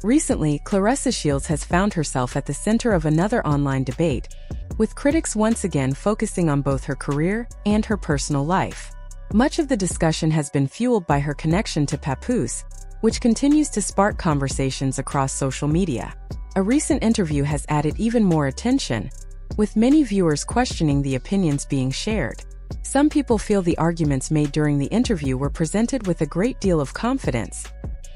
Recently, Claressa Shields has found herself at the center of another online debate, with critics once again focusing on both her career and her personal life. Much of the discussion has been fueled by her connection to Papoose, which continues to spark conversations across social media. A recent interview has added even more attention, with many viewers questioning the opinions being shared. Some people feel the arguments made during the interview were presented with a great deal of confidence,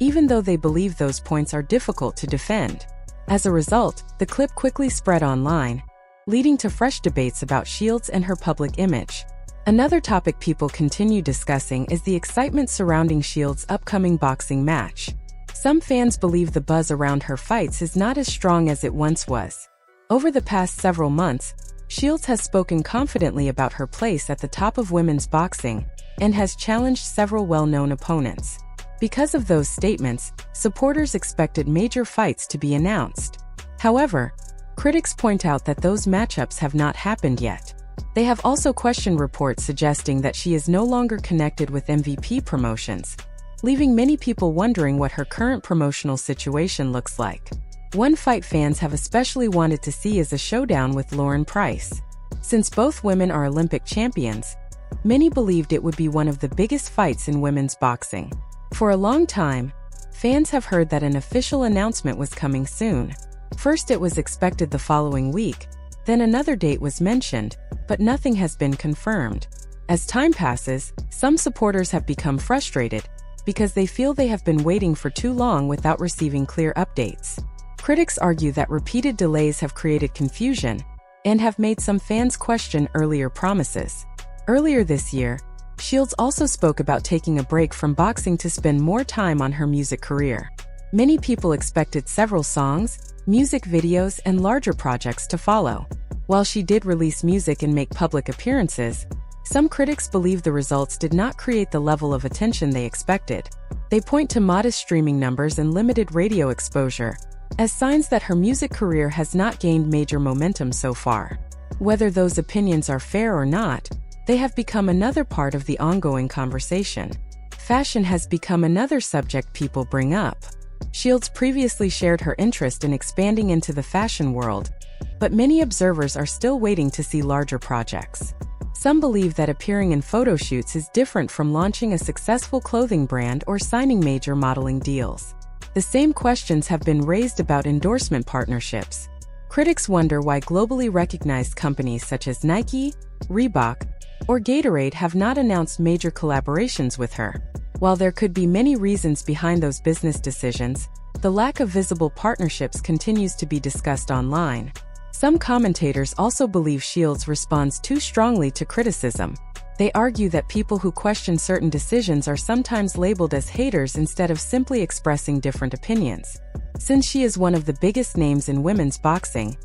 even though they believe those points are difficult to defend. As a result, the clip quickly spread online, leading to fresh debates about Shields and her public image. Another topic people continue discussing is the excitement surrounding Shields' upcoming boxing match. Some fans believe the buzz around her fights is not as strong as it once was. Over the past several months, Shields has spoken confidently about her place at the top of women's boxing and has challenged several well-known opponents. Because of those statements, supporters expected major fights to be announced. However, critics point out that those matchups have not happened yet. They have also questioned reports suggesting that she is no longer connected with MVP Promotions, leaving many people wondering what her current promotional situation looks like. One fight fans have especially wanted to see is a showdown with Lauren Price. Since both women are Olympic champions, many believed it would be one of the biggest fights in women's boxing. For a long time, fans have heard that an official announcement was coming soon. First it was expected the following week, then another date was mentioned, but nothing has been confirmed. As time passes, some supporters have become frustrated because they feel they have been waiting for too long without receiving clear updates. Critics argue that repeated delays have created confusion and have made some fans question earlier promises. Earlier this year, Shields also spoke about taking a break from boxing to spend more time on her music career. Many people expected several songs, music videos, and larger projects to follow. While she did release music and make public appearances, some critics believe the results did not create the level of attention they expected. They point to modest streaming numbers and limited radio exposure as signs that her music career has not gained major momentum so far. Whether those opinions are fair or not, they have become another part of the ongoing conversation. Fashion has become another subject people bring up. Shields previously shared her interest in expanding into the fashion world, but many observers are still waiting to see larger projects. Some believe that appearing in photo shoots is different from launching a successful clothing brand or signing major modeling deals. The same questions have been raised about endorsement partnerships. Critics wonder why globally recognized companies such as Nike, Reebok, or Gatorade have not announced major collaborations with her. While there could be many reasons behind those business decisions, the lack of visible partnerships continues to be discussed online. Some commentators also believe Shields responds too strongly to criticism. They argue that people who question certain decisions are sometimes labeled as haters instead of simply expressing different opinions. Since she is one of the biggest names in women's boxing,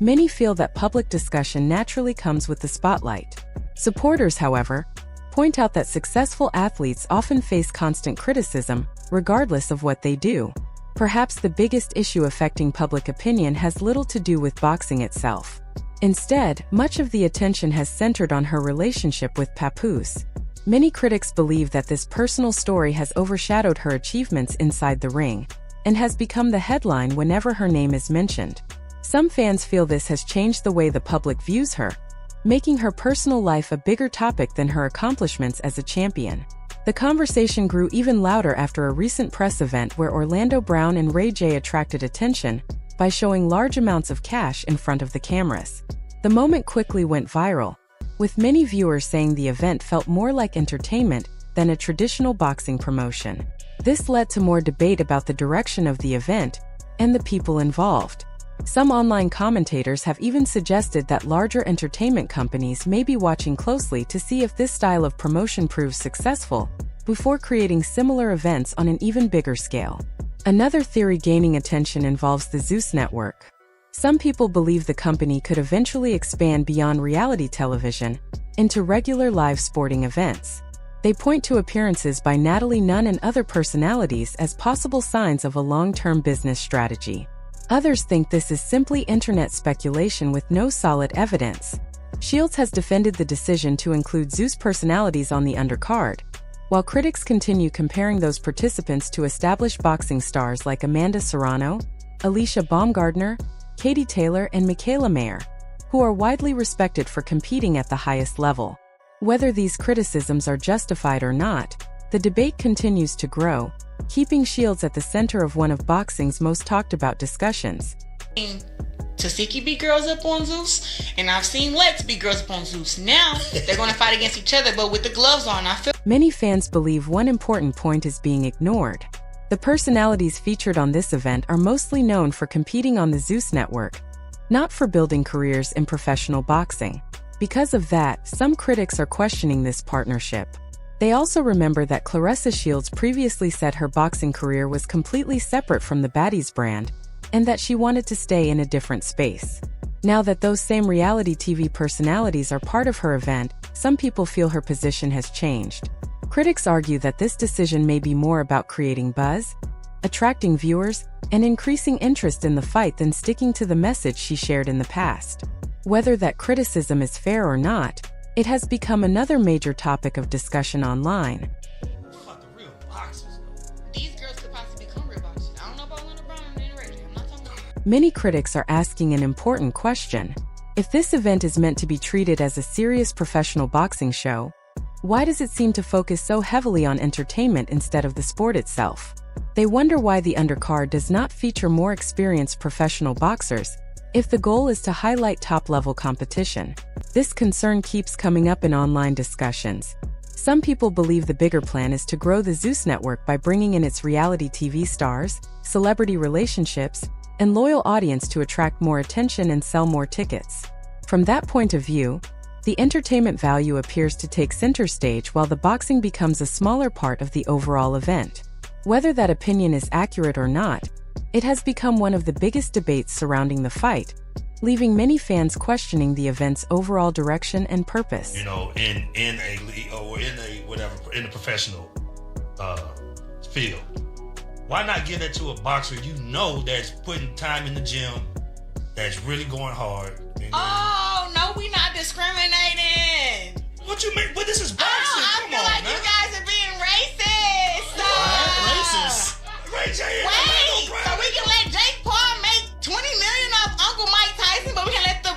many feel that public discussion naturally comes with the spotlight. Supporters, however, point out that successful athletes often face constant criticism, regardless of what they do. Perhaps the biggest issue affecting public opinion has little to do with boxing itself. Instead, much of the attention has centered on her relationship with Papoose. Many critics believe that this personal story has overshadowed her achievements inside the ring and has become the headline whenever her name is mentioned. Some fans feel this has changed the way the public views her, making her personal life a bigger topic than her accomplishments as a champion. The conversation grew even louder after a recent press event where Orlando Brown and Ray J attracted attention by showing large amounts of cash in front of the cameras. The moment quickly went viral, with many viewers saying the event felt more like entertainment than a traditional boxing promotion. This led to more debate about the direction of the event and the people involved. Some online commentators have even suggested that larger entertainment companies may be watching closely to see if this style of promotion proves successful before creating similar events on an even bigger scale. Another theory gaining attention involves the Zeus network. Some people believe the company could eventually expand beyond reality television into regular live sporting events. They point to appearances by Natalie Nunn and other personalities as possible signs of a long-term business strategy. Others think this is simply internet speculation with no solid evidence. Shields has defended the decision to include Zeus personalities on the undercard, while critics continue comparing those participants to established boxing stars like Amanda Serrano, Alicia Baumgardner, Katie Taylor, and Michaela Mayer, who are widely respected for competing at the highest level. Whether these criticisms are justified or not, the debate continues to grow, keeping Shields at the center of one of boxing's most talked about discussions. Tasiki beat girls up on Zeus, and I've seen Lex beat girls up on Zeus. Now, they're going to fight against each other, but with the gloves on. Many fans believe one important point is being ignored. The personalities featured on this event are mostly known for competing on the Zeus network, not for building careers in professional boxing. Because of that, some critics are questioning this partnership. They also remember that Claressa Shields previously said her boxing career was completely separate from the Baddies brand, and that she wanted to stay in a different space. Now that those same reality TV personalities are part of her event, some people feel her position has changed. Critics argue that this decision may be more about creating buzz, attracting viewers, and increasing interest in the fight than sticking to the message she shared in the past. Whether that criticism is fair or not, it has become another major topic of discussion online. Many critics are asking an important question. If this event is meant to be treated as a serious professional boxing show, why does it seem to focus so heavily on entertainment instead of the sport itself? They wonder why the undercard does not feature more experienced professional boxers, if the goal is to highlight top-level competition. This concern keeps coming up in online discussions. Some people believe the bigger plan is to grow the Zeus network by bringing in its reality TV stars, celebrity relationships, and loyal audience to attract more attention and sell more tickets. From that point of view, the entertainment value appears to take center stage while the boxing becomes a smaller part of the overall event. Whether that opinion is accurate or not, it has become one of the biggest debates surrounding the fight, leaving many fans questioning the event's overall direction and purpose. You know, in a league or in the professional field. Why not give that to a boxer you know that's putting time in the gym, that's really going hard? Oh, no, we not discriminating. What you mean? But this is boxing. I feel like you guys are being racist. Racist? Wait, so we can let Jake Paul make $20 million off Uncle Mike Tyson, but we can let the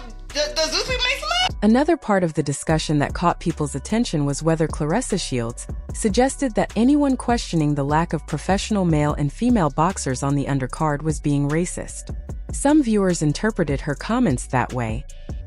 Zeus people make some money? Another part of the discussion that caught people's attention was whether Claressa Shields suggested that anyone questioning the lack of professional male and female boxers on the undercard was being racist. Some viewers interpreted her comments that way,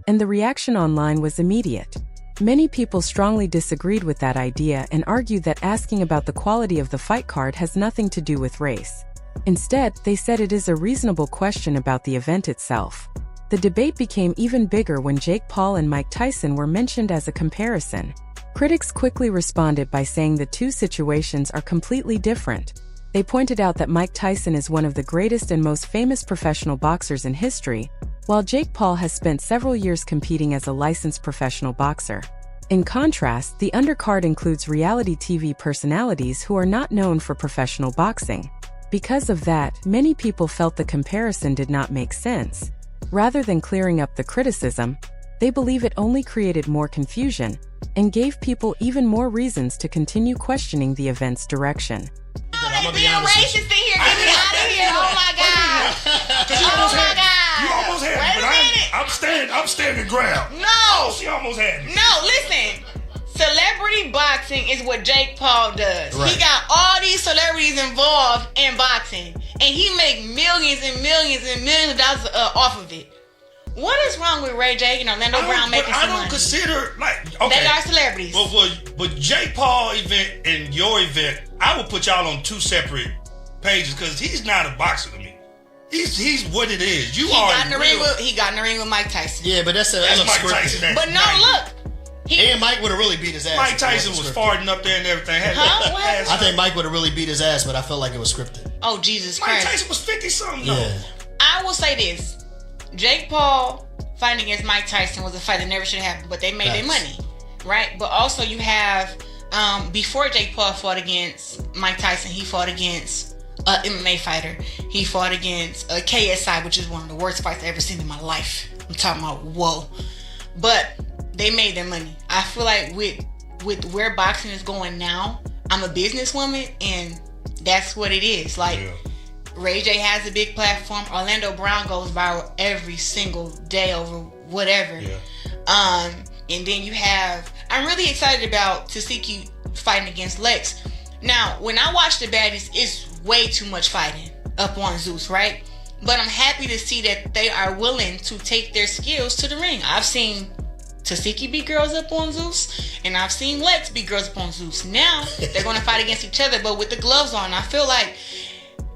and the reaction online was immediate. Many people strongly disagreed with that idea and argued that asking about the quality of the fight card has nothing to do with race. Instead, they said it is a reasonable question about the event itself. The debate became even bigger when Jake Paul and Mike Tyson were mentioned as a comparison. Critics quickly responded by saying the two situations are completely different. They pointed out that Mike Tyson is one of the greatest and most famous professional boxers in history, while Jake Paul has spent several years competing as a licensed professional boxer. In contrast, the undercard includes reality TV personalities who are not known for professional boxing. Because of that, many people felt the comparison did not make sense. Rather than clearing up the criticism, they believe it only created more confusion and gave people even more reasons to continue questioning the event's direction. Oh, they being racist in here. Get me out of here. Oh my God. You almost had me, but I'm standing ground. No. Oh, she almost had me. No, listen. Celebrity boxing is what Jake Paul does. Right. He got all these celebrities involved in boxing, and he make millions and millions and millions of dollars off of it. What is wrong with Ray J and Orlando Brown making some money? I don't consider, okay. They are celebrities. But Jake Paul event and your event, I would put y'all on two separate pages because he's not a boxer to me. He's what it is. He got in the ring with Mike Tyson. Yeah, but that's Mike Tyson. But no, look. And Mike would have really beat his ass. Mike Tyson was farting up there and everything. I think Mike would have really beat his ass, but I felt like it was scripted. Oh, Jesus Christ. Mike Tyson was 50-something though. Yeah. I will say this. Jake Paul fighting against Mike Tyson was a fight that never should have happened, but they made their money, right? But also you have, before Jake Paul fought against Mike Tyson, he fought against an MMA fighter. He fought against a KSI, which is one of the worst fights I've ever seen in my life. I'm talking about, whoa. But they made their money. I feel like with where boxing is going now, I'm a businesswoman, and that's what it is. Like, Ray J has a big platform. Orlando Brown goes viral every single day over whatever. And then you have, I'm really excited about Tasiki fighting against Lex. Now, when I watch the baddies, it's way too much fighting up on Zeus, right? But I'm happy to see that they are willing to take their skills to the ring. I've seen Tasiki beat girls up on Zeus, and I've seen Lex beat girls up on Zeus. Now they're going to fight against each other, but with the gloves on. I feel like.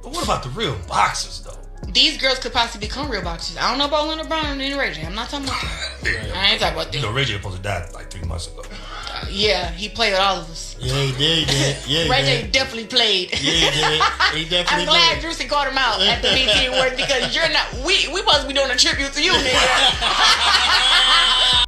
But what about the real boxers, though? These girls could possibly become real boxers. I don't know about Orlando Brown and Ray J. I'm not talking about that. I ain't talking about that. You know, Ray J was supposed to die like 3 months ago. Yeah, he played with all of us. Yeah, he did. Yeah, Ray J definitely played. Yeah, he did. He definitely I'm glad Juicy called him out at the BT Awards, because you're not. We supposed to be doing a tribute to you, nigga.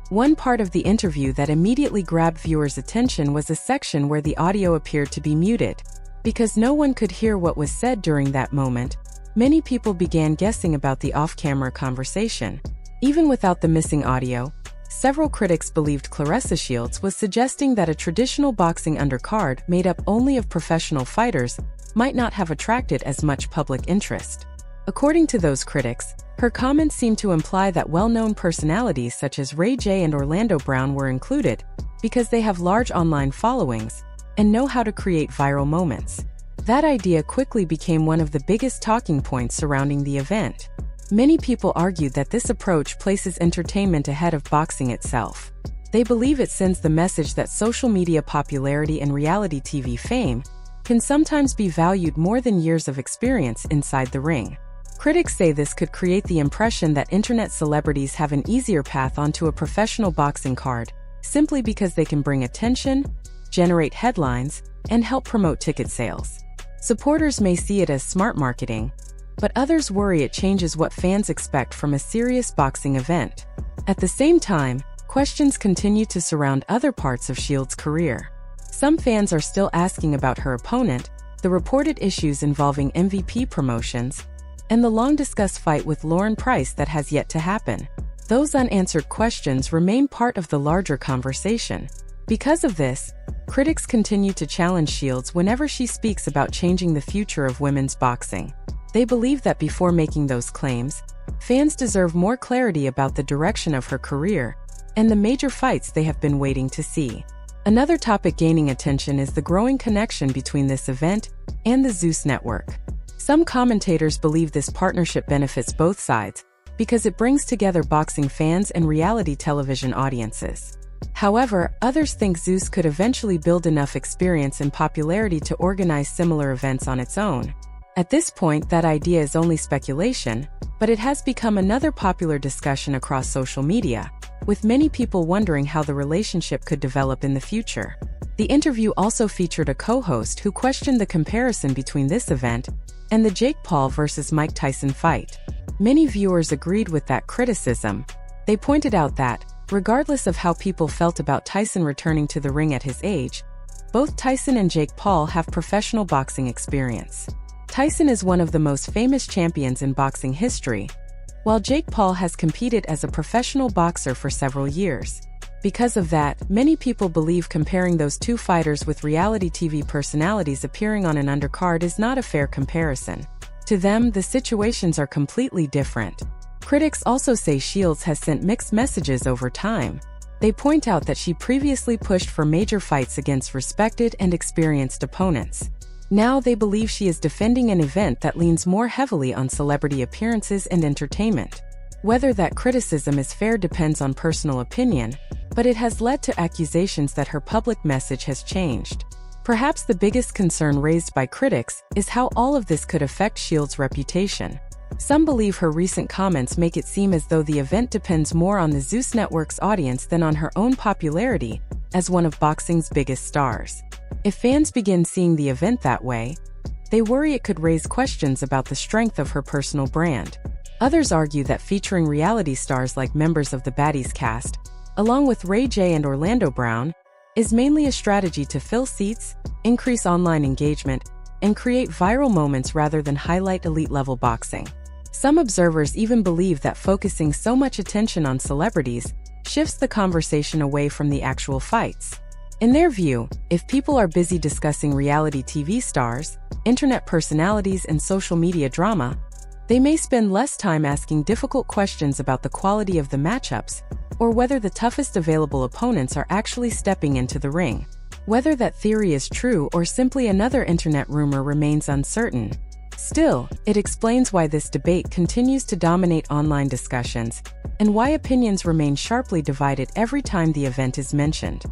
One part of the interview that immediately grabbed viewers' attention was a section where the audio appeared to be muted. Because no one could hear what was said during that moment, many people began guessing about the off-camera conversation. Even without the missing audio, several critics believed Claressa Shields was suggesting that a traditional boxing undercard made up only of professional fighters might not have attracted as much public interest. According to those critics, her comments seemed to imply that well-known personalities such as Ray J and Orlando Brown were included because they have large online followings and know how to create viral moments. That idea quickly became one of the biggest talking points surrounding the event. Many people argued that this approach places entertainment ahead of boxing itself. They believe it sends the message that social media popularity and reality TV fame can sometimes be valued more than years of experience inside the ring. Critics say this could create the impression that internet celebrities have an easier path onto a professional boxing card, simply because they can bring attention, generate headlines, and help promote ticket sales. Supporters may see it as smart marketing, but others worry it changes what fans expect from a serious boxing event. At the same time, questions continue to surround other parts of Shields' career. Some fans are still asking about her opponent, the reported issues involving MVP promotions, and the long-discussed fight with Lauren Price that has yet to happen. Those unanswered questions remain part of the larger conversation. Because of this, critics continue to challenge Shields whenever she speaks about changing the future of women's boxing. They believe that before making those claims, fans deserve more clarity about the direction of her career and the major fights they have been waiting to see. Another topic gaining attention is the growing connection between this event and the Zeus network. Some commentators believe this partnership benefits both sides because it brings together boxing fans and reality television audiences. However, others think Zeus could eventually build enough experience and popularity to organize similar events on its own. At this point, that idea is only speculation, but it has become another popular discussion across social media, with many people wondering how the relationship could develop in the future. The interview also featured a co-host who questioned the comparison between this event and the Jake Paul vs. Mike Tyson fight. Many viewers agreed with that criticism. They pointed out that, regardless of how people felt about Tyson returning to the ring at his age, both Tyson and Jake Paul have professional boxing experience. Tyson is one of the most famous champions in boxing history, while Jake Paul has competed as a professional boxer for several years. Because of that, many people believe comparing those two fighters with reality TV personalities appearing on an undercard is not a fair comparison. To them, the situations are completely different. Critics also say Shields has sent mixed messages over time. They point out that she previously pushed for major fights against respected and experienced opponents. Now they believe she is defending an event that leans more heavily on celebrity appearances and entertainment. Whether that criticism is fair depends on personal opinion, but it has led to accusations that her public message has changed. Perhaps the biggest concern raised by critics is how all of this could affect Shields' reputation. Some believe her recent comments make it seem as though the event depends more on the Zeus Network's audience than on her own popularity as one of boxing's biggest stars. If fans begin seeing the event that way, they worry it could raise questions about the strength of her personal brand. Others argue that featuring reality stars like members of the Baddies cast, along with Ray J and Orlando Brown, is mainly a strategy to fill seats, increase online engagement, and create viral moments rather than highlight elite-level boxing. Some observers even believe that focusing so much attention on celebrities shifts the conversation away from the actual fights. In their view, if people are busy discussing reality TV stars, internet personalities, and social media drama, they may spend less time asking difficult questions about the quality of the matchups or whether the toughest available opponents are actually stepping into the ring. Whether that theory is true or simply another internet rumor remains uncertain. Still, it explains why this debate continues to dominate online discussions and why opinions remain sharply divided every time the event is mentioned.